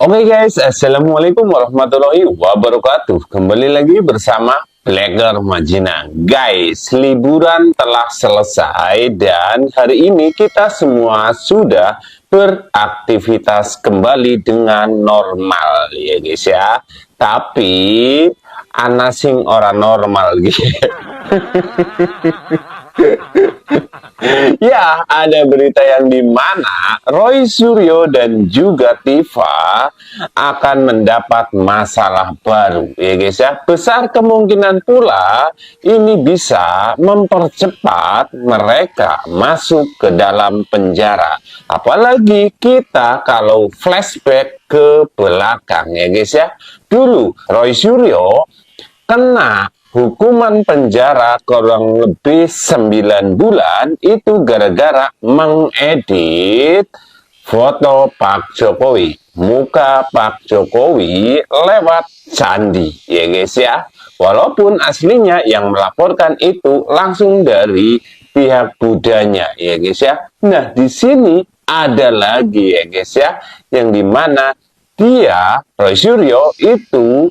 Oke guys, Assalamualaikum warahmatullahi wabarakatuh. Kembali lagi bersama Blogger Majina. Guys, liburan telah selesai dan hari ini kita semua sudah beraktivitas kembali dengan normal ya guys ya. Tapi anasing orang normal gitu. Ya, ada berita yang dimana Roy Suryo dan juga Tifa akan mendapat masalah baru, ya guys ya. Besar kemungkinan pula ini bisa mempercepat mereka masuk ke dalam penjara. Apalagi kita kalau flashback ke belakang, ya guys ya. Dulu Roy Suryo kena hukuman penjara kurang lebih 9 bulan itu gara-gara mengedit foto Pak Jokowi, muka Pak Jokowi lewat candi ya guys ya. Walaupun aslinya yang melaporkan itu langsung dari pihak Budanya ya guys ya. Nah, di sini ada lagi ya guys ya, yang dimana dia Roy Suryo itu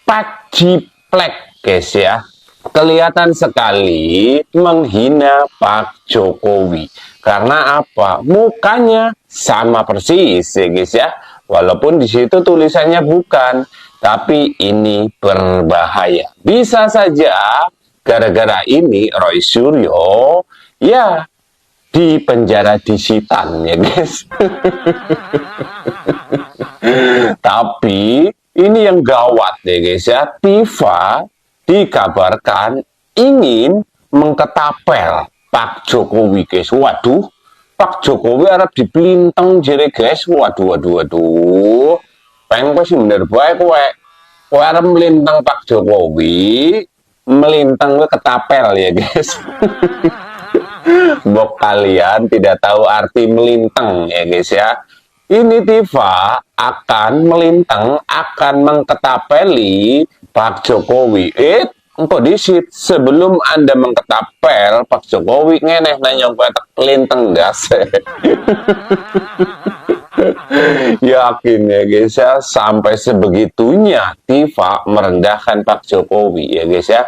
Pak Jiplek guys ya, kelihatan sekali menghina Pak Jokowi. Karena apa? Mukanya sama persis ya guys ya. Walaupun di situ tulisannya bukan, tapi ini berbahaya. Bisa saja gara-gara ini Roy Suryo ya di penjara di Sitan ya guys. Tapi ini yang gawat ya guys ya. Tifa dikabarkan ingin mengketapel Pak Jokowi guys. Waduh, Pak Jokowi harap dipelintang jere guys. Waduh. Pengen sih bener baik kowe harap melintang Pak Jokowi, melintang ke ketapel ya guys. Bok kalian tidak tahu arti melintang ya guys ya. Ini Tifa akan melintang, akan mengketapeli Pak Jokowi. Engkau disit sebelum Anda mengketapel Pak Jokowi ngeneh nanya batak linteng gas. Yakin ya guys ya, sampai sebegitunya Tifa merendahkan Pak Jokowi ya guys ya.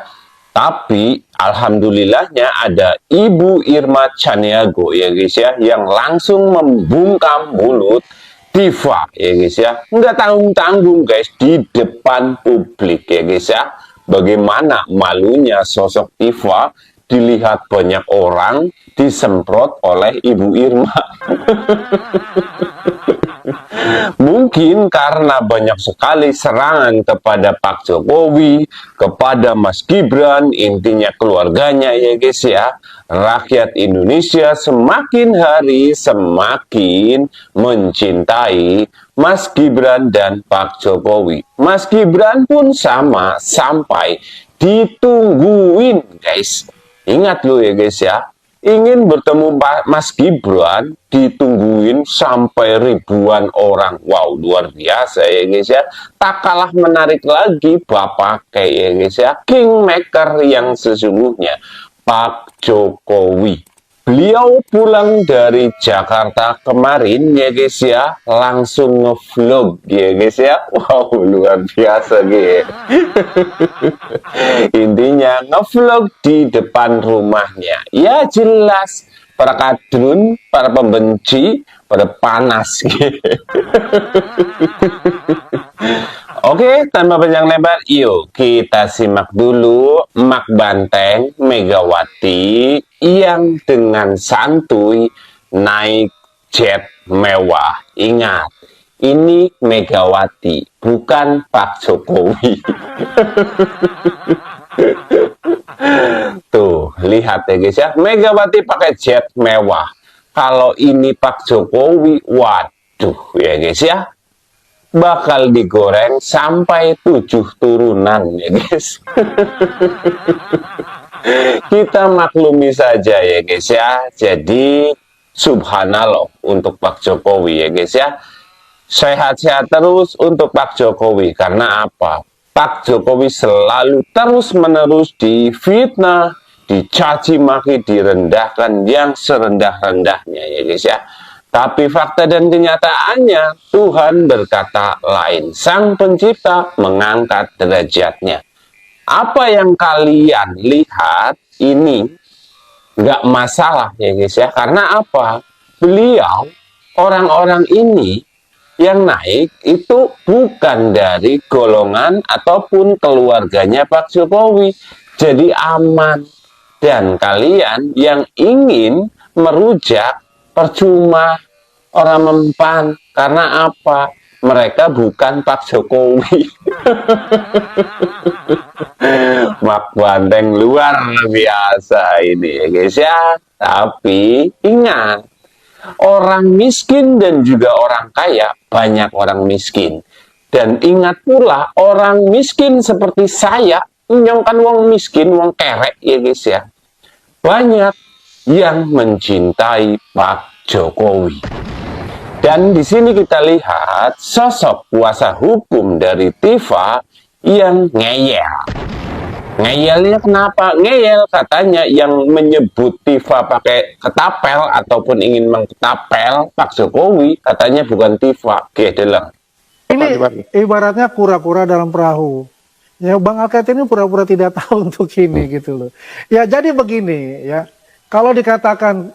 Tapi alhamdulillahnya ada Ibu Irma Chaniago ya guys ya, yang langsung membungkam mulut Tifa ya guys ya. Nggak tanggung-tanggung guys di depan publik ya guys ya. Bagaimana malunya sosok Tifa dilihat banyak orang, disemprot oleh Ibu Irma. Mungkin karena banyak sekali serangan kepada Pak Jokowi, kepada Mas Gibran, intinya keluarganya ya guys ya. Rakyat Indonesia semakin hari semakin mencintai Mas Gibran dan Pak Jokowi. Mas Gibran pun sama, sampai ditungguin guys. Ingat lo ya guys ya. Ingin bertemu Mas Gibran ditungguin sampai ribuan orang. Wow, luar biasa ya guys ya. Tak kalah menarik lagi Bapak kayak ya guys ya, kingmaker yang sesungguhnya, Pak Jokowi. Beliau pulang dari Jakarta kemarin ya guys ya, langsung ngevlog ya guys ya. Wow, luar biasa gitu. Intinya ngevlog di depan rumahnya. Ya jelas para kadrun, para pembenci, pada panas gitu. Oke, tanpa panjang lebar, yuk kita simak dulu Mak Banteng Megawati yang dengan santuy naik jet mewah. Ingat, ini Megawati, bukan Pak Jokowi. Tuh, lihat ya guys ya, Megawati pakai jet mewah. Kalau ini Pak Jokowi, waduh ya guys ya, bakal digoreng sampai 7 turunan ya guys. Kita maklumi saja ya guys ya. Jadi subhanallah untuk Pak Jokowi ya guys ya. Sehat-sehat terus untuk Pak Jokowi. Karena apa? Pak Jokowi selalu terus-menerus difitnah, dicaci maki, direndahkan yang serendah-rendahnya ya guys ya. Tapi fakta dan kenyataannya, Tuhan berkata lain. Sang Pencipta mengangkat derajatnya. Apa yang kalian lihat ini nggak masalah ya guys ya. Karena apa? Beliau, orang-orang ini yang naik itu bukan dari golongan ataupun keluarganya Pak Jokowi. Jadi aman. Dan kalian yang ingin merujak, percuma, orang mempan. Karena apa? Mereka bukan Pak Jokowi. Mak Banteng luar biasa ini ya guys ya. Tapi ingat, orang miskin dan juga orang kaya, banyak orang miskin. Dan ingat pula, orang miskin seperti saya, nyongkan wong miskin, wong kerek ya guys ya. Banyak yang mencintai Pak Jokowi. Dan di sini kita lihat sosok kuasa hukum dari Tifa yang ngeyel. Ngeyelnya kenapa? Ngeyel katanya yang menyebut Tifa pakai ketapel ataupun ingin mengketapel Pak Jokowi, katanya bukan Tifa. Gedelang. Ini ibaratnya kura-kura dalam perahu. Ya, Bang Alket ini pura-pura tidak tahu untuk ini gitu loh. Ya jadi begini ya, kalau dikatakan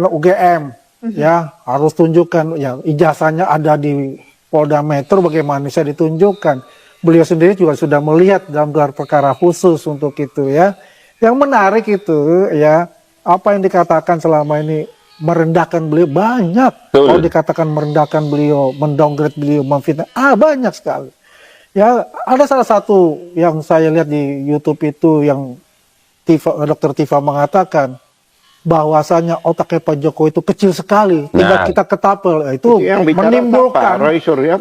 UGM ya harus tunjukkan ya ijazahnya ada di Polda Metro, bagaimana bisa ditunjukkan. Beliau sendiri juga sudah melihat dalam gelar perkara khusus untuk itu ya. Yang menarik itu ya, apa yang dikatakan selama ini merendahkan beliau banyak. Kalau dikatakan merendahkan beliau, mendowngrade beliau, memfitnah, banyak sekali. Ya, ada salah satu yang saya lihat di YouTube itu yang Dr. Tifa mengatakan bahwasanya otaknya Pak Jokowi itu kecil sekali, tinggal kita ketapel. Itu yang menimbulkan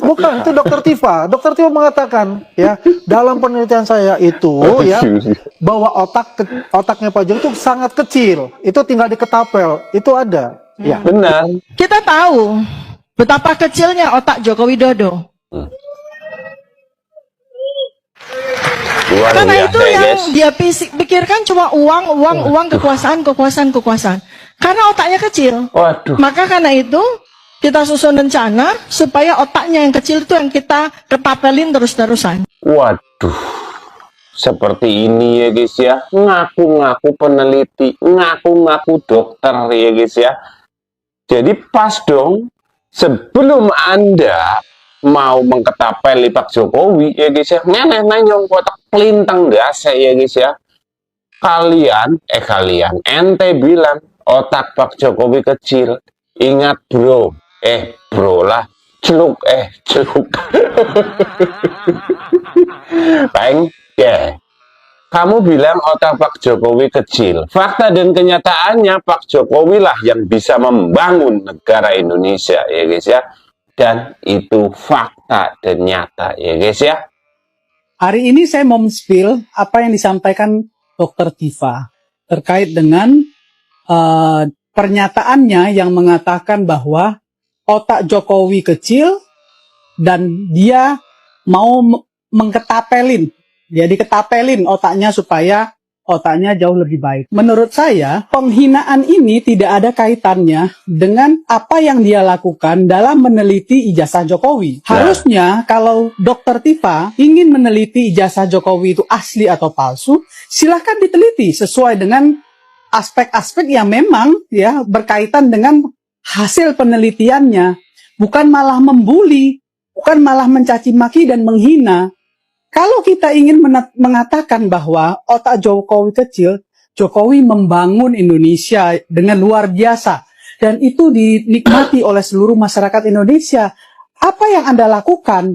bukan, itu Dr. Tifa. Dr. Tifa mengatakan ya, dalam penelitian saya itu ya, bahwa otaknya Pak Jokowi itu sangat kecil, itu tinggal diketapel, itu ada. Ya, benar. Kita tahu betapa kecilnya otak Joko Widodo. Karena itu yang dia pikirkan cuma uang, kekuasaan. Karena otaknya kecil. Waduh. Maka karena itu kita susun rencana supaya otaknya yang kecil itu yang kita ketapelin terus-terusan. Waduh. Seperti ini ya guys ya. Ngaku-ngaku peneliti, ngaku-ngaku dokter ya guys ya. Jadi pas dong, sebelum Anda mau mengketapeli Pak Jokowi ya guys ya, nanyong kotak pelintang dasa ya guys ya, kalian ente bilang otak Pak Jokowi kecil. Ingat bro, bro lah, celuk Bang ya, kamu bilang otak Pak Jokowi kecil. Fakta dan kenyataannya Pak Jokowi lah yang bisa membangun negara Indonesia ya guys ya. Dan itu fakta dan nyata ya guys ya. Hari ini saya mau men-spill apa yang disampaikan Dr. Tifa terkait dengan pernyataannya yang mengatakan bahwa otak Jokowi kecil dan dia mau mengketapelin, dia diketapelin otaknya supaya otaknya jauh lebih baik. Menurut saya, penghinaan ini tidak ada kaitannya dengan apa yang dia lakukan dalam meneliti ijazah Jokowi. Harusnya kalau Dr. Tifa ingin meneliti ijazah Jokowi itu asli atau palsu, silahkan diteliti sesuai dengan aspek-aspek yang memang ya berkaitan dengan hasil penelitiannya. Bukan malah membuli, bukan malah mencaci maki dan menghina. Kalau kita ingin mengatakan bahwa otak Jokowi kecil, Jokowi membangun Indonesia dengan luar biasa. Dan itu dinikmati oleh seluruh masyarakat Indonesia. Apa yang Anda lakukan?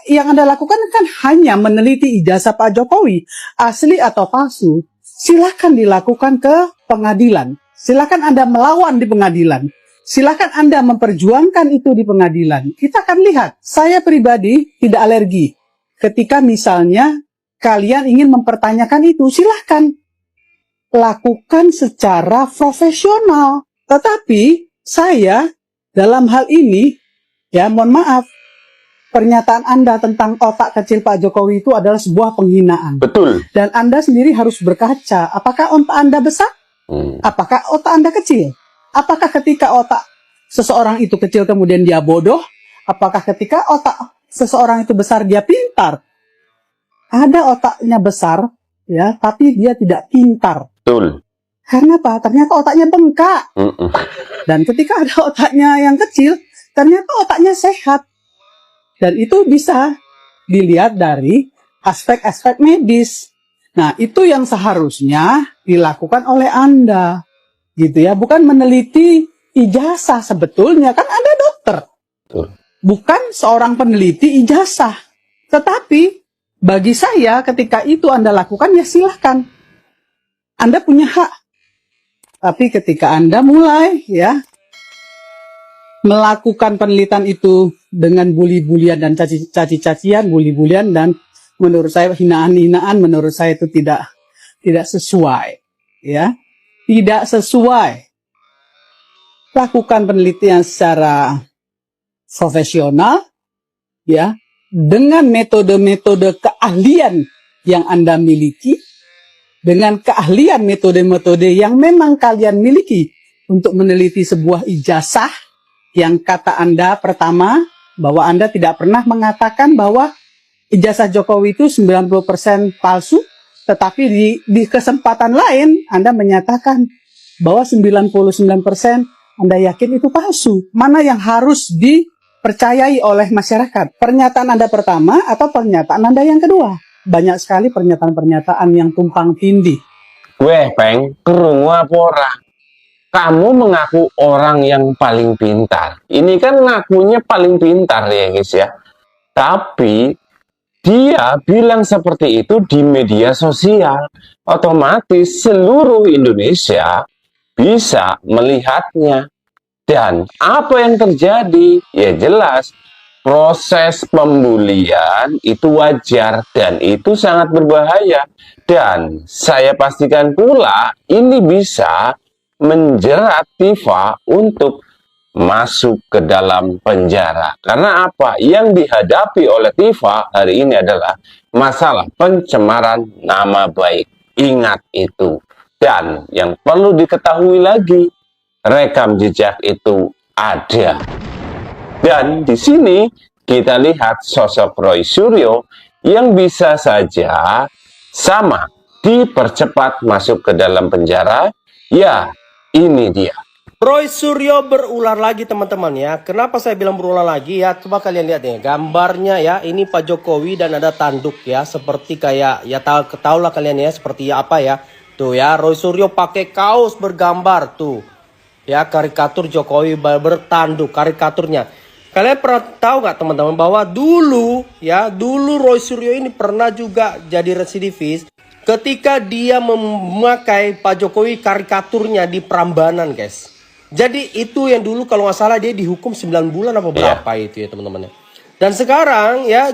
Yang Anda lakukan kan hanya meneliti ijazah Pak Jokowi, asli atau palsu. Silakan dilakukan ke pengadilan. Silakan Anda melawan di pengadilan. Silakan Anda memperjuangkan itu di pengadilan. Kita akan lihat. Saya pribadi tidak alergi. Ketika misalnya kalian ingin mempertanyakan itu, silahkan lakukan secara profesional. Tetapi saya dalam hal ini, ya mohon maaf, pernyataan Anda tentang otak kecil Pak Jokowi itu adalah sebuah penghinaan. Betul. Dan Anda sendiri harus berkaca, apakah otak Anda besar? Apakah otak Anda kecil? Apakah ketika otak seseorang itu kecil kemudian dia bodoh? Apakah ketika otak seseorang itu besar dia pintar? Ada otaknya besar, ya, tapi dia tidak pintar. Betul. Karena apa? Ternyata otaknya bengkak. Dan ketika ada otaknya yang kecil, ternyata otaknya sehat. Dan itu bisa dilihat dari aspek-aspek medis. Nah, itu yang seharusnya dilakukan oleh Anda. Gitu ya, bukan meneliti ijazah sebetulnya. Kan Anda dokter. Betul. Bukan seorang peneliti ijazah. Tetapi bagi saya ketika itu Anda lakukan ya silahkan. Anda punya hak. Tapi ketika Anda mulai ya melakukan penelitian itu dengan bully-bulian dan caci-cacian, bully-bulian dan menurut saya hinaan-hinaan, menurut saya itu tidak sesuai, ya. Tidak sesuai. Lakukan penelitian secara profesional, ya, dengan metode-metode keahlian yang Anda miliki, dengan keahlian metode-metode yang memang kalian miliki untuk meneliti sebuah ijazah yang kata Anda pertama, bahwa Anda tidak pernah mengatakan bahwa ijazah Jokowi itu 90% palsu, tetapi di kesempatan lain Anda menyatakan bahwa 99% Anda yakin itu palsu. Mana yang harus dipercayai oleh masyarakat? Pernyataan Anda pertama atau pernyataan Anda yang kedua? Banyak sekali pernyataan-pernyataan yang tumpang tindih. Weh, Peng, kerungu apa ora? Kamu mengaku orang yang paling pintar. Ini kan ngakunya paling pintar ya guys ya. Tapi dia bilang seperti itu di media sosial. Otomatis seluruh Indonesia bisa melihatnya. Dan apa yang terjadi? Ya jelas, proses pembulian itu wajar dan itu sangat berbahaya. Dan saya pastikan pula ini bisa menjerat Tifa untuk masuk ke dalam penjara. Karena apa? Yang dihadapi oleh Tifa hari ini adalah masalah pencemaran nama baik. Ingat itu. Dan yang perlu diketahui lagi, rekam jejak itu ada. Dan di sini kita lihat sosok Roy Suryo yang bisa saja sama dipercepat masuk ke dalam penjara. Ya, ini dia. Roy Suryo berular lagi teman-teman ya. Kenapa saya bilang berular lagi ya? Coba kalian lihat ya gambarnya ya. Ini Pak Jokowi dan ada tanduk ya. Seperti kayak ya tahu lah kalian ya seperti apa ya. Tuh ya Roy Suryo pakai kaos bergambar tuh. Ya karikatur Jokowi bertanduk karikaturnya. Kalian pernah tahu nggak teman-teman bahwa dulu Roy Suryo ini pernah juga jadi residivis. Ketika dia memakai Pak Jokowi karikaturnya di Prambanan guys. Jadi itu yang dulu kalau nggak salah dia dihukum 9 bulan apa berapa itu ya teman-teman. Dan sekarang ya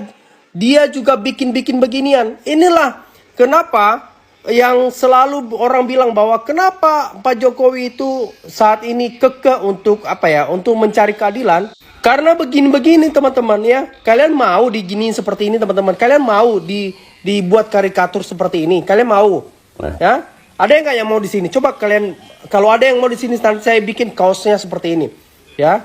dia juga bikin-bikin beginian. Inilah kenapa yang selalu orang bilang bahwa kenapa Pak Jokowi itu saat ini kekeh untuk apa ya, untuk mencari keadilan. Karena begini-begini teman-teman ya. Kalian mau diginiin seperti ini teman-teman. Kalian mau dibuat karikatur seperti ini. Kalian mau? Ya? Ada yang nggak yang mau di sini? Coba kalian, kalau ada yang mau di sini, nanti saya bikin kaosnya seperti ini. Ya,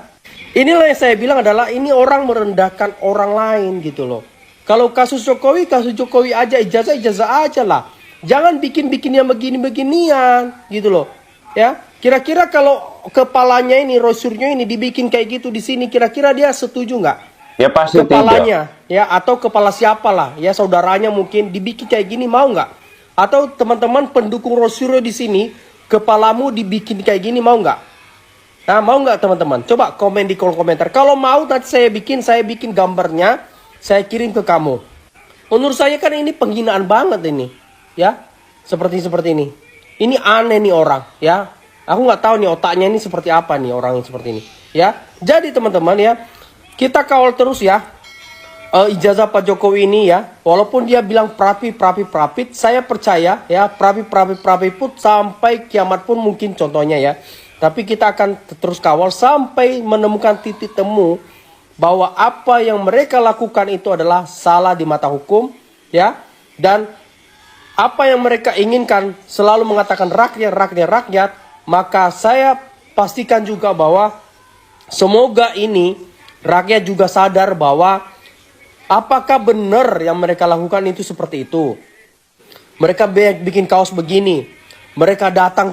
inilah yang saya bilang adalah ini orang merendahkan orang lain gitu loh. Kalau kasus Jokowi aja, ijazah aja lah. Jangan bikin yang begini-beginian gitu loh. Ya, kira-kira kalau kepalanya ini Roy Suryo ini dibikin kayak gitu di sini, kira-kira dia setuju nggak? Ya pasti Kepalanya, tidak. ya atau kepala siapa lah, ya saudaranya mungkin dibikin kayak gini mau nggak? Atau teman-teman pendukung Roy Suryo di sini, kepalamu dibikin kayak gini mau nggak? Nah mau nggak teman-teman? Coba komen di kolom komentar. Kalau mau nanti saya bikin gambarnya, saya kirim ke kamu. Menurut saya kan ini penghinaan banget ini, ya seperti ini. Ini aneh nih orang, ya. Aku nggak tahu nih otaknya ini seperti apa nih orang yang seperti ini, ya. Jadi teman-teman ya, kita kawal terus ya. Ijazah Pak Jokowi ini ya, walaupun dia bilang prapit, saya percaya ya prapit pun sampai kiamat pun mungkin contohnya ya. Tapi kita akan terus kawal sampai menemukan titik temu bahwa apa yang mereka lakukan itu adalah salah di mata hukum ya. Dan apa yang mereka inginkan selalu mengatakan rakyat, maka saya pastikan juga bahwa Semoga ini rakyat juga sadar bahwa apakah benar yang mereka lakukan itu seperti itu. Mereka bikin kaos begini. Mereka datang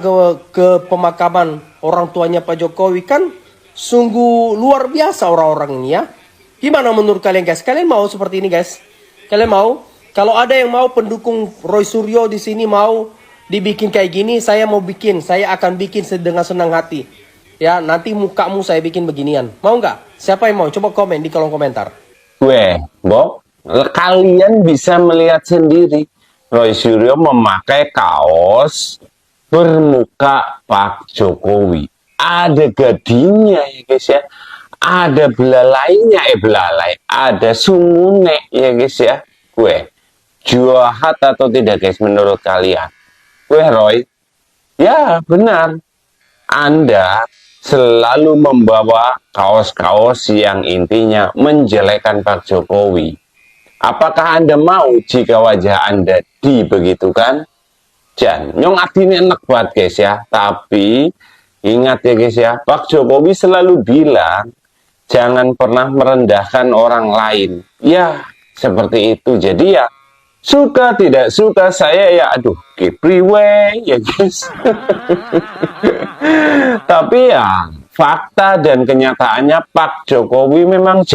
ke pemakaman orang tuanya Pak Jokowi, kan sungguh luar biasa orang-orang ini ya. Gimana menurut kalian guys? Kalian mau seperti ini guys? Kalian mau? Kalau ada yang mau pendukung Roy Suryo di sini mau dibikin kayak gini, saya mau bikin. Saya akan bikin dengan senang hati. Ya, nanti mukamu saya bikin beginian. Mau nggak? Siapa yang mau? Coba komen di kolom komentar. Bob, kalian bisa melihat sendiri. Roy Suryo memakai kaos bermuka Pak Jokowi. Ada gadingnya ya guys ya. Ada belalainya, belalai. Ada sumune ya guys ya. Jahat atau tidak guys menurut kalian? Roy, ya benar. Anda selalu membawa kaos-kaos yang intinya menjelekkan Pak Jokowi. Apakah Anda mau jika wajah Anda dibegitukan? Nyong artinya enak banget guys ya. Tapi ingat ya guys ya, Pak Jokowi selalu bilang jangan pernah merendahkan orang lain. Ya seperti itu. Jadi ya suka tidak suka saya ya aduh kipriwe ya guys. Tapi ya fakta dan kenyataannya Pak Jokowi memang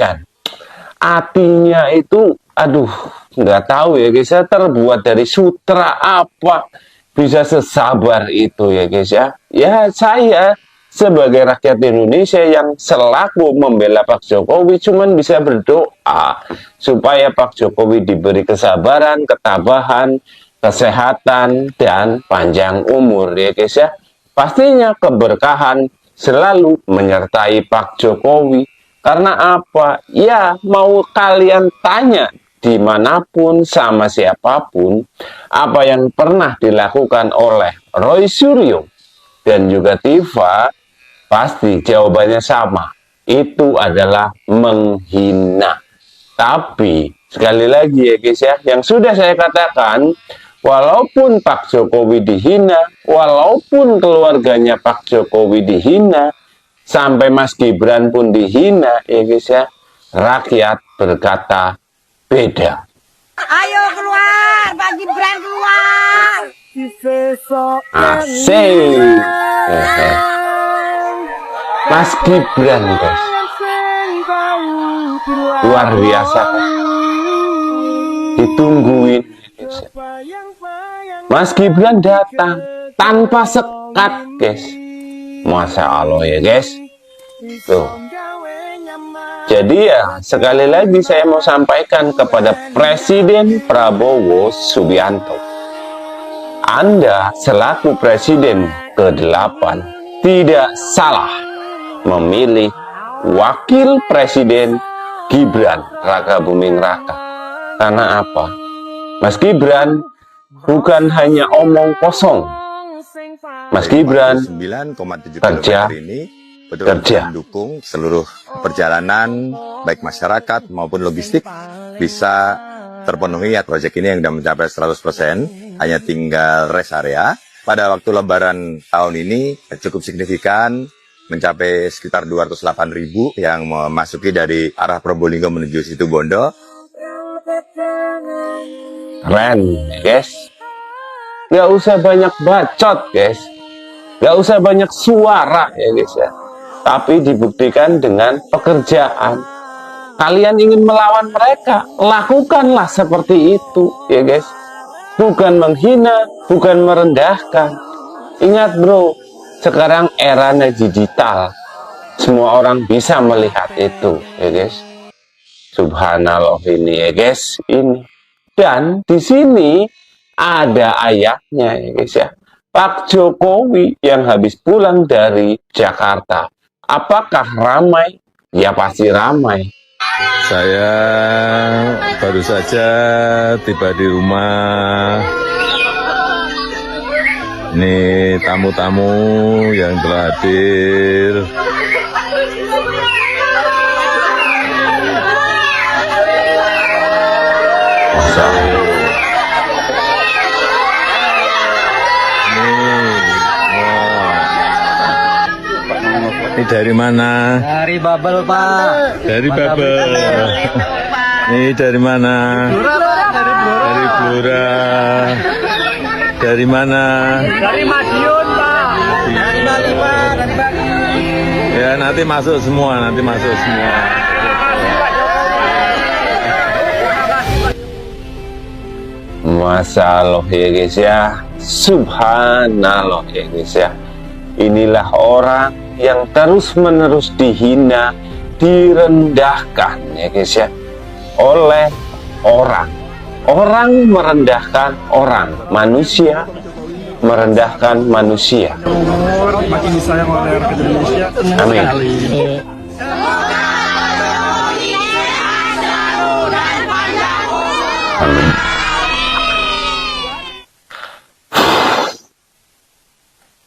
hatinya itu aduh nggak tahu ya guys ya, terbuat dari sutra apa bisa sesabar itu ya guys ya. Ya saya sebagai rakyat Indonesia yang selaku membela Pak Jokowi cuman bisa berdoa supaya Pak Jokowi diberi kesabaran, ketabahan, kesehatan, dan panjang umur ya guys ya. Pastinya keberkahan selalu menyertai Pak Jokowi. Karena apa? Ya mau kalian tanya dimanapun sama siapapun, apa yang pernah dilakukan oleh Roy Suryo dan juga Tifa, pasti jawabannya sama. Itu adalah menghina. Tapi sekali lagi ya guys ya, yang sudah saya katakan, walaupun Pak Jokowi dihina, walaupun keluarganya Pak Jokowi dihina, sampai Mas Gibran pun dihina ya guys ya, rakyat berkata beda. Ayo keluar, Pak Gibran keluar. Asik. Mas Gibran guys, luar biasa kan? Ditungguin guys. Mas Gibran datang tanpa sekat guys. Masya Allah ya guys. Tuh. Jadi ya sekali lagi saya mau sampaikan kepada Presiden Prabowo Subianto, Anda selaku Presiden ke-8 tidak salah memilih Wakil Presiden Gibran Raka Buming Raka. Karena apa? Mas Gibran bukan hanya omong kosong. Mas Gibran 9,7 kerja, km ini betul-betul mendukung seluruh perjalanan baik masyarakat maupun logistik bisa terpenuhi. Ya, proyek ini yang sudah mencapai 100%, hanya tinggal rest area. Pada waktu Lebaran tahun ini cukup signifikan, mencapai sekitar 208.000 yang memasuki dari arah Probolinggo menuju Situbondo. Keren guys. Gak usah banyak bacot guys, gak usah banyak suara ya guys ya, tapi dibuktikan dengan pekerjaan. Kalian ingin melawan mereka, lakukanlah seperti itu ya guys. Bukan menghina, bukan merendahkan. Ingat bro, sekarang eranya digital, semua orang bisa melihat itu ya guys. Subhanallah ini ya guys ini. Dan di sini ada ayatnya ya guys ya. Pak Jokowi yang habis pulang dari Jakarta, apakah ramai? Ya pasti ramai. Saya baru saja tiba di rumah. Ini tamu-tamu yang telah hadir. Masa dari mana? Dari Babel, Pak. Dari Babel. Ini dari mana? Dari Blora. Dari mana? Dari Madiun, Pak. Dari Bali, Pak. Dari Bali. Ya nanti masuk semua, nanti masuk semua. Masya Allah ya guys ya, subhanallah ya guys ya. Inilah orang yang terus-menerus dihina, direndahkan ya guys ya, oleh orang. Orang merendahkan orang, manusia merendahkan manusia. Makin disayang oleh rakyat Indonesia. Amin. Amin.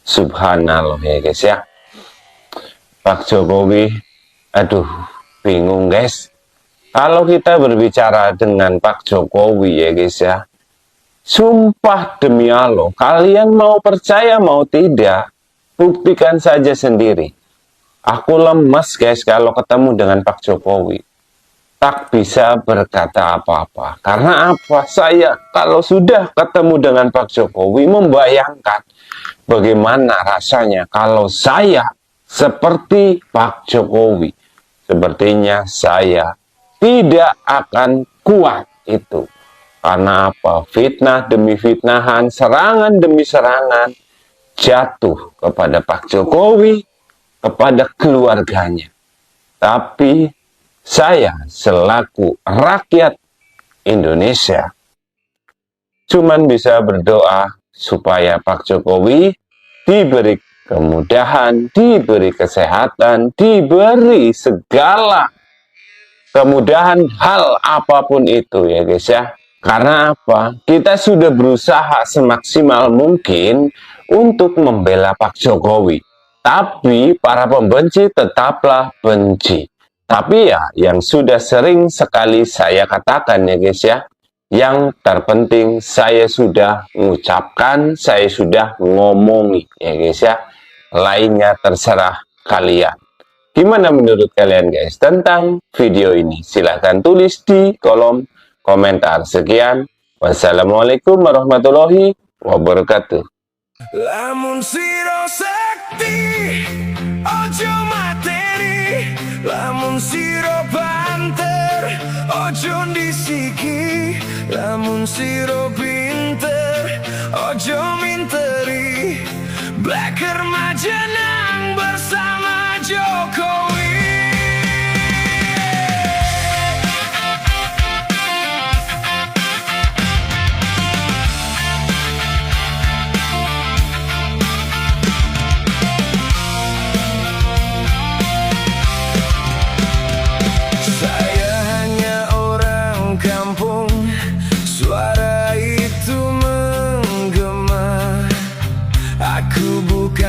Subhanallah ya guys ya. Pak Jokowi, aduh bingung guys. Kalau kita berbicara dengan Pak Jokowi ya guys ya, sumpah demi Allah, kalian mau percaya mau tidak, buktikan saja sendiri. Aku lemes guys kalau ketemu dengan Pak Jokowi. Tak bisa berkata apa-apa. Karena apa? Saya kalau sudah ketemu dengan Pak Jokowi membayangkan bagaimana rasanya kalau saya seperti Pak Jokowi. Sepertinya saya tidak akan kuat itu. Karena apa? Fitnah demi fitnahan, serangan demi serangan jatuh kepada Pak Jokowi, kepada keluarganya. Tapi saya selaku rakyat Indonesia cuman bisa berdoa supaya Pak Jokowi diberi kemudahan, diberi kesehatan, diberi segala kemudahan hal apapun itu ya guys ya. Karena apa? Kita sudah berusaha semaksimal mungkin untuk membela Pak Jokowi. Tapi para pembenci tetaplah benci. Tapi ya, yang sudah sering sekali saya katakan ya guys ya, yang terpenting saya sudah mengucapkan, saya sudah ngomongi ya guys ya, lainnya terserah kalian. Gimana menurut kalian guys tentang video ini? Silahkan tulis di kolom komentar. Sekian, wassalamualaikum warahmatullahi wabarakatuh. Lamun siro sakti, ojo materi. Lamun siro banter, ojo disiki. Lamun siro pinter, ojo minteri. Black remaja nang bersama Jokowi.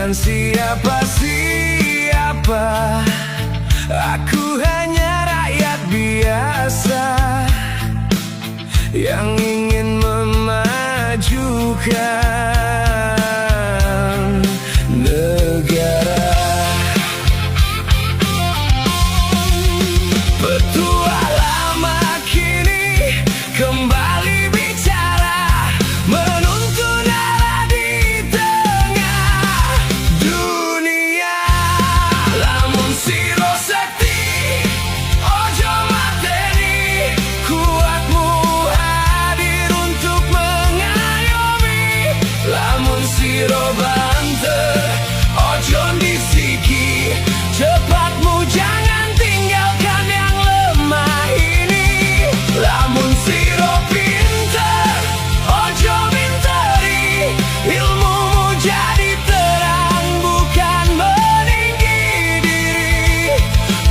Siapa-siapa, aku hanya rakyat biasa yang ingin memajukan negara. Petua lama kini kembali bicara, menuntun arah di tengah dunia. Lamun siro sakti, ojo materi. Kuatmu hadir untuk mengayomi. Lamun siro banter, ojo disiki. Cepatmu jangan tinggalkan yang lemah ini. Lamun siro pinter, ojo minteri. Ilmumu jadi terang, bukan meninggi diri.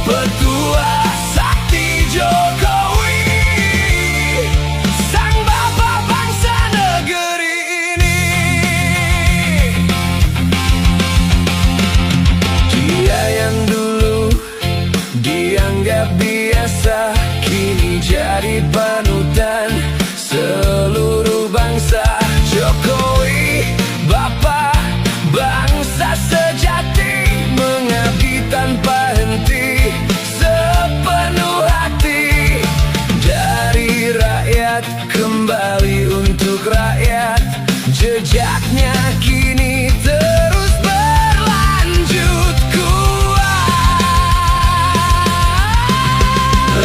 Petua sakti Jokowi, sang bapak bangsa negeri ini. Dia yang dulu dianggap biasa, kini jadi panutan seluruh bangsa. Jokowi, bapak bangsa sejati, mengabdi tanpa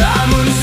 Lamun